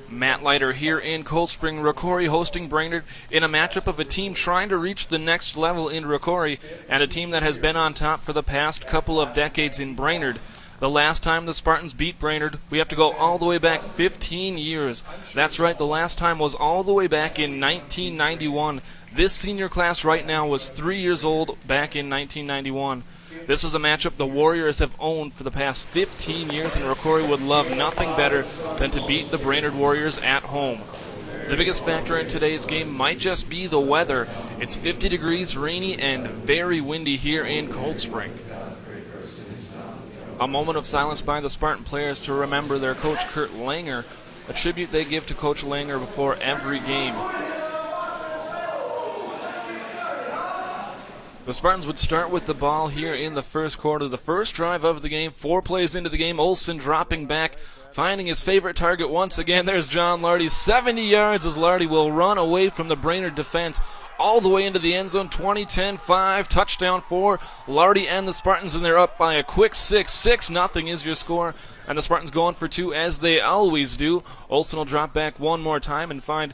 Matt Leiter here in Cold Spring. Rocori hosting Brainerd in a matchup of a team trying to reach the next level in Rocori and a team that has been on top for the past couple of decades in Brainerd. The last time the Spartans beat Brainerd, we have to go all the way back 15 years. That's right, the last time was all the way back in 1991. This senior class right now was 3 years old back in 1991. This is a matchup the Warriors have owned for the past 15 years, and Rocori would love nothing better than to beat the Brainerd Warriors at home. The biggest factor in today's game might just be the weather. It's 50 degrees, rainy, and very windy here in Cold Spring. A moment of silence by the Spartan players to remember their coach, Kurt Langer, a tribute they give to Coach Langer before every game. The Spartans would start with the ball here in the first quarter. The first drive of the game, 4 plays into the game. Olsen dropping back, finding his favorite target once again. There's John Lardy, 70 yards as Lardy will run away from the Brainerd defense all the way into the end zone. 20-10-5, touchdown for Lardy and the Spartans, and they're up by a quick 6-0 is your score. And the Spartans going for 2 as they always do. Olsen will drop back one more time and find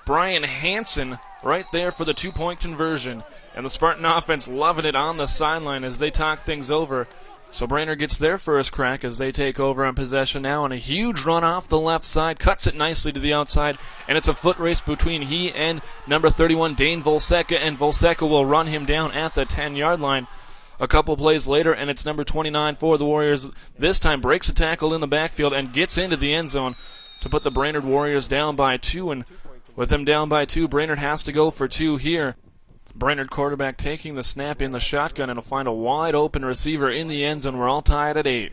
Brian Hansen right there for the 2-point conversion. And the Spartan offense loving it on the sideline as they talk things over. So Brainerd gets their first crack as they take over on possession now, and a huge run off the left side, cuts it nicely to the outside, and it's a foot race between he and number 31, Dane Volseka, and Volseka will run him down at the 10-yard line. A couple plays later, and it's number 29 for the Warriors. This time breaks a tackle in the backfield and gets into the end zone to put the Brainerd Warriors down by 2, and with them down by 2, Brainerd has to go for 2 here. Brainerd quarterback taking the snap in the shotgun, and will find a wide open receiver in the end zone. We're all tied at 8.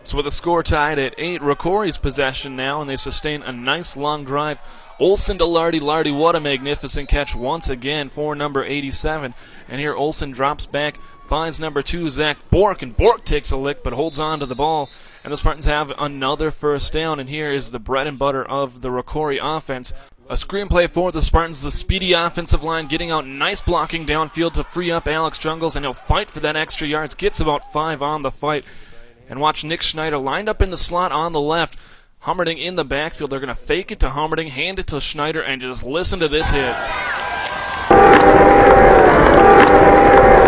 So with the score tied at 8, Rocori's possession now, and they sustain a nice long drive. Olsen to Lardy. Lardy, what a magnificent catch once again for number 87. And here Olsen drops back, finds number 2, Zach Bork, and Bork takes a lick but holds on to the ball. And the Spartans have another first down, and here is the bread and butter of the Rocori offense. A screenplay for the Spartans, the speedy offensive line getting out, nice blocking downfield to free up Alex Jungles, and he'll fight for that extra yards, gets about 5 on the fight. And watch Nick Schneider lined up in the slot on the left. Hummerding in the backfield. They're going to fake it to Hummerding, hand it to Schneider, and just listen to this hit.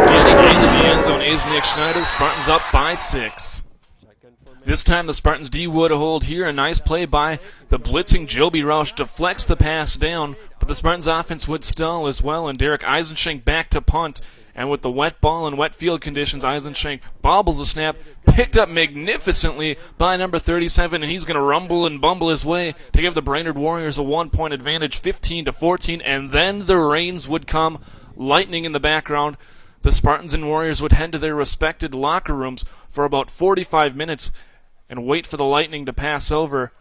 Getting into the end zone is Nick Schneider. Spartans up by 6. This time the Spartans D would hold here. A nice play by the blitzing Joby Roush deflects the pass down, but the Spartans offense would stall as well, and Derek Eisenschenk back to punt. And with the wet ball and wet field conditions, Eisenschenk bobbles the snap, picked up magnificently by number 37, and he's going to rumble and bumble his way to give the Brainerd Warriors a 1-point advantage, 15-14, and then the rains would come, lightning in the background. The Spartans and Warriors would head to their respected locker rooms for about 45 minutes and wait for the lightning to pass over.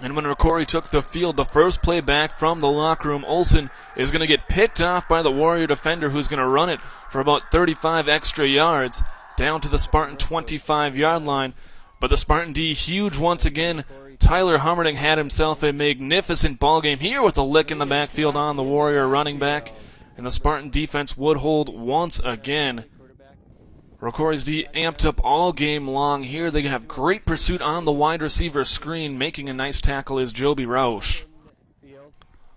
And when Rocori took the field, the first play back from the locker room, Olsen is going to get picked off by the Warrior defender, who's going to run it for about 35 extra yards down to the Spartan 25-yard line. But the Spartan D huge once again. Tyler Hummerding had himself a magnificent ball game here with a lick in the backfield on the Warrior running back. And the Spartan defense would hold once again. Rocori's D amped up all game long here. They have great pursuit on the wide receiver screen. Making a nice tackle is Joby Roush.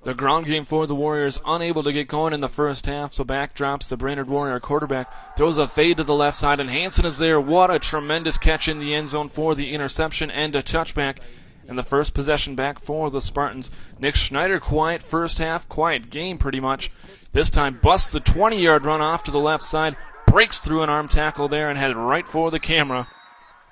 The ground game for the Warriors unable to get going in the first half, so back drops the Brainerd Warrior quarterback. Throws a fade to the left side, and Hansen is there. What a tremendous catch in the end zone for the interception and a touchback. And the first possession back for the Spartans. Nick Schneider, quiet first half, quiet game pretty much. This time busts the 20-yard run off to the left side. Breaks through an arm tackle there and headed right for the camera.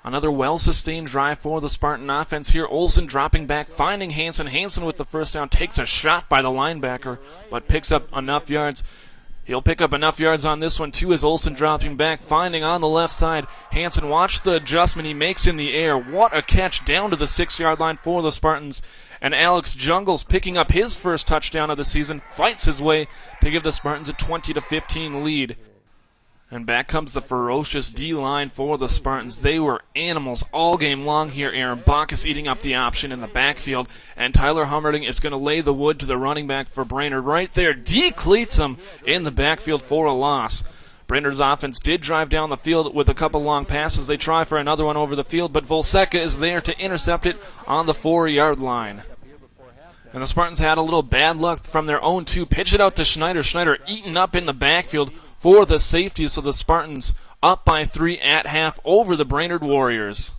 Another well-sustained drive for the Spartan offense here. Olsen dropping back, finding Hansen. Hansen with the first down takes a shot by the linebacker, but picks up enough yards. He'll pick up enough yards on this one, too, as Olsen dropping back, finding on the left side. Hansen, watch the adjustment he makes in the air. What a catch down to the 6-yard line for the Spartans. And Alex Jungles picking up his first touchdown of the season, fights his way to give the Spartans a 20-15 lead. And back comes the ferocious D-line for the Spartans. They were animals all game long here. Aaron Bacchus eating up the option in the backfield. And Tyler Hummerding is going to lay the wood to the running back for Brainerd right there. D cleats him in the backfield for a loss. Brainerd's offense did drive down the field with a couple long passes. They try for another one over the field, but Volseka is there to intercept it on the 4-yard line. And the Spartans had a little bad luck from their own two. Pitch it out to Schneider. Schneider eaten up in the backfield for the safety, so the Spartans up by 3 at half over the Brainerd Warriors.